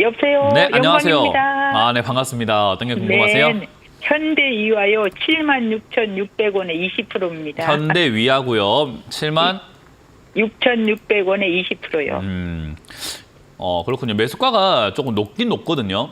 여보세요. 네, 안녕하세요. 영광입니다. 네, 반갑습니다. 어떤 게 궁금하세요? 네, 현대 이와요 76,600원에 20%입니다. 현대 위하고요. 7만 6,600원에 20%요. 그렇군요. 매수가가 조금 높긴 높거든요.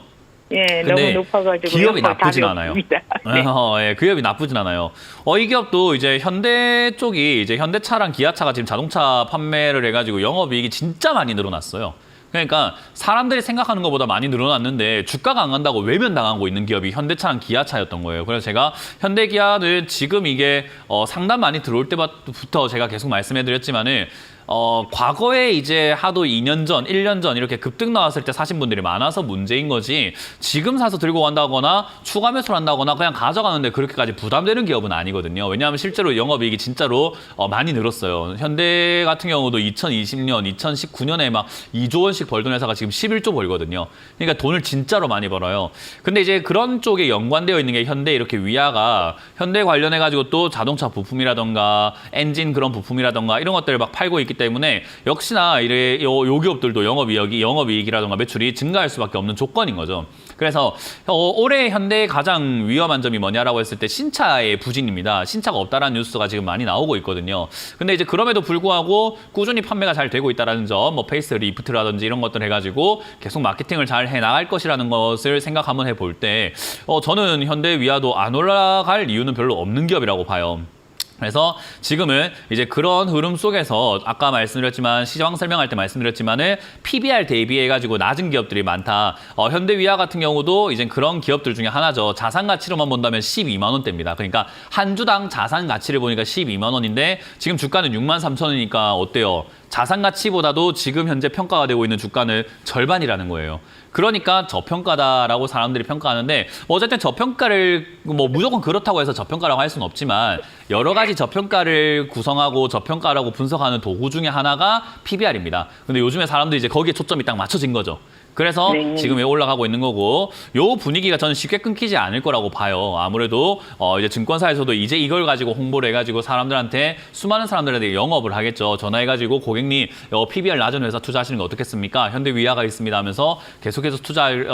예, 근데 너무 높아가지고 기업이 나쁘진 않아요. 네. 예, 기업이 나쁘진 않아요. 이 기업도 이제 현대 쪽이 이제 현대차랑 기아차가 지금 자동차 판매를 해가지고 영업이익이 진짜 많이 늘어났어요. 그러니까 사람들이 생각하는 것보다 많이 늘어났는데 주가가 안 간다고 외면당하고 있는 기업이 현대차랑 기아차였던 거예요. 그래서 제가 현대기아는 지금 이게 상담 많이 들어올 때부터 제가 계속 말씀해드렸지만은 과거에 이제 하도 2년 전, 1년 전 이렇게 급등 나왔을 때 사신 분들이 많아서 문제인 거지 지금 사서 들고 간다거나 추가 매수를 한다거나 그냥 가져가는데 그렇게까지 부담되는 기업은 아니거든요. 왜냐하면 실제로 영업이익이 진짜로 많이 늘었어요. 현대 같은 경우도 2020년, 2019년에 막 2조 원씩 벌던 회사가 지금 11조 벌거든요. 그러니까 돈을 진짜로 많이 벌어요. 근데 이제 그런 쪽에 연관되어 있는 게 현대 이렇게 위아가 현대 관련해가지고 또 자동차 부품이라던가 엔진 그런 부품이라던가 이런 것들을 막 팔고 있기 때문에 역시나 요 기업들도 영업이익이라던가 매출이 증가할 수밖에 없는 조건인 거죠. 그래서 올해 현대의 가장 위험한 점이 뭐냐라고 했을 때 신차의 부진입니다. 신차가 없다라는 뉴스가 지금 많이 나오고 있거든요. 근데 이제 그럼에도 불구하고 꾸준히 판매가 잘 되고 있다라는 점, 뭐 페이스 리프트라든지 이런 것들 해가지고 계속 마케팅을 잘 해나갈 것이라는 것을 생각 한번 해볼 때 저는 현대 위아도 안 올라갈 이유는 별로 없는 기업이라고 봐요. 그래서 지금은 이제 그런 흐름 속에서 아까 말씀드렸지만 시장 설명할 때 말씀드렸지만은 PBR 대비해가지고 낮은 기업들이 많다. 현대위아 같은 경우도 이제 그런 기업들 중에 하나죠. 자산 가치로만 본다면 12만 원대입니다. 그러니까 한 주당 자산 가치를 보니까 12만 원인데 지금 주가는 6만 3천 원이니까 어때요? 자산 가치보다도 지금 현재 평가가 되고 있는 주가는 절반이라는 거예요. 그러니까 저평가다라고 사람들이 평가하는데 어쨌든 저평가를 무조건 그렇다고 해서 저평가라고 할 수는 없지만 여러 가지 저평가를 구성하고 저평가라고 분석하는 도구 중에 하나가 PBR입니다. 근데 요즘에 사람들이 이제 거기에 초점이 딱 맞춰진 거죠. 그래서 네. 지금 올라가고 있는 거고 요 분위기가 저는 쉽게 끊기지 않을 거라고 봐요. 아무래도 이제 증권사에서도 이제 이걸 가지고 홍보를 해가지고 사람들한테 수많은 사람들한테 영업을 하겠죠. 전화해가지고 고객님 PBR 낮은 회사 투자하시는 거 어떻겠습니까? 현대위아가 있습니다 하면서 계속해서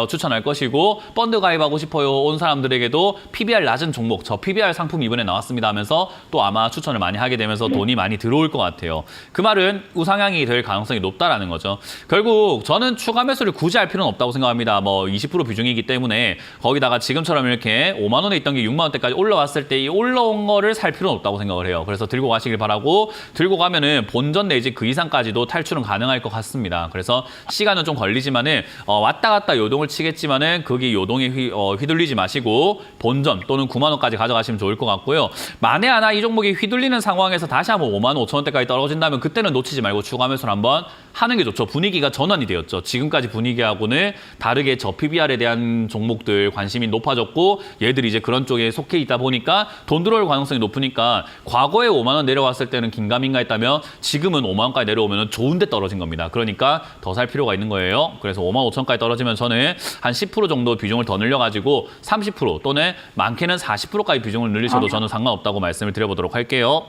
추천할 것이고 펀드 가입하고 싶어요 온 사람들에게도 PBR 낮은 종목 저 PBR 상품 이번에 나왔습니다 하면서 또 아마 추천을 많이 하게 되면서 돈이 많이 들어올 것 같아요. 그 말은 우상향이 될 가능성이 높다라는 거죠. 결국 저는 추가 매수를 굳이 할 필요는 없다고 생각합니다. 20% 비중이기 때문에 거기다가 지금처럼 이렇게 5만 원에 있던 게 6만 원대까지 올라왔을 때 이 올라온 거를 살 필요는 없다고 생각을 해요. 그래서 들고 가시길 바라고 들고 가면은 본전 내지 그 이상까지도 탈출은 가능할 것 같습니다. 그래서 시간은 좀 걸리지만은 왔다 갔다 요동을 치겠지만은 거기 요동에 휘둘리지 마시고 본전 또는 9만 원까지 가져가시면 좋을 것 같고요. 만에 하나 이 종목이 휘둘리는 상황에서 다시 한번 5만 5천 원대까지 떨어진다면 그때는 놓치지 말고 추가 매수를 한번 하는 게 좋죠. 분위기가 전환이 되었죠. 지금까지 분위기하고는 다르게 저 PBR에 대한 종목들 관심이 높아졌고 얘들이 이제 그런 쪽에 속해 있다 보니까 돈 들어올 가능성이 높으니까 과거에 5만 원 내려왔을 때는 긴가민가 했다면 지금은 5만 원까지 내려오면 좋은데 떨어진 겁니다. 그러니까 더 살 필요가 있는 거예요. 그래서 5만 5천 원까지 떨어지면 저는 한 10% 정도 비중을 더 늘려가지고 30% 또는 많게는 40%까지 비중을 늘리셔도 저는 상관없다고 말씀을 드려보도록 할게요.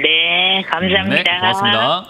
네, 감사합니다. 네, 고맙습니다.